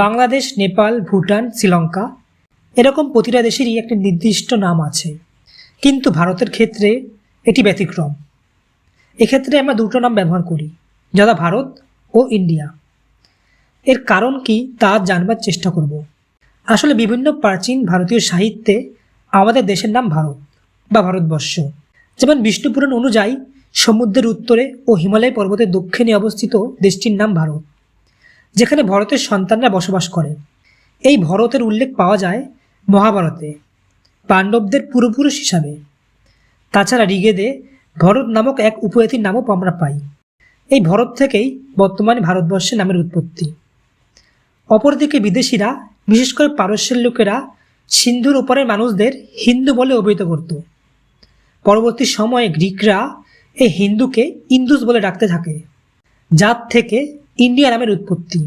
বাংলাদেশ, নেপাল, ভুটান, শ্রীলঙ্কা এরকম প্রতিটা দেশেরই একটি নির্দিষ্ট নাম আছে, কিন্তু ভারতের ক্ষেত্রে এটি ব্যতিক্রম। এক্ষেত্রে আমরা দুটো নাম ব্যবহার করি, যথা ভারত ও ইন্ডিয়া। এর কারণ কি তা জানবার চেষ্টা করব। আসলে বিভিন্ন প্রাচীন ভারতীয় সাহিত্যে আমাদের দেশের নাম ভারত বা ভারতবর্ষ। যেমন বিষ্ণুপুরাণ অনুযায়ী সমুদ্রের উত্তরে ও হিমালয় পর্বতের দক্ষিণে অবস্থিত দেশটির নাম ভারত, যেখানে ভরতের সন্তানরা বসবাস করে। এই ভরতের উল্লেখ পাওয়া যায় মহাভারতে পাণ্ডবদের পূর্বপুরুষ হিসাবে। তাছাড়া ঋগ্বেদে ভরত নামক এক উপজাতির নামও আমরা পাই। এই ভরত থেকেই বর্তমানে ভারতবর্ষের নামের উৎপত্তি। অপরদিকে বিদেশিরা, বিশেষ করে পারস্যের লোকেরা সিন্ধুর ওপারের মানুষদের হিন্দু বলে অভিহিত করত। পরবর্তী সময়ে গ্রিকরা এই হিন্দুকে ইন্দুস বলে ডাকতে থাকে, যার থেকে ইন্ডিয়া নামের উৎপত্তি।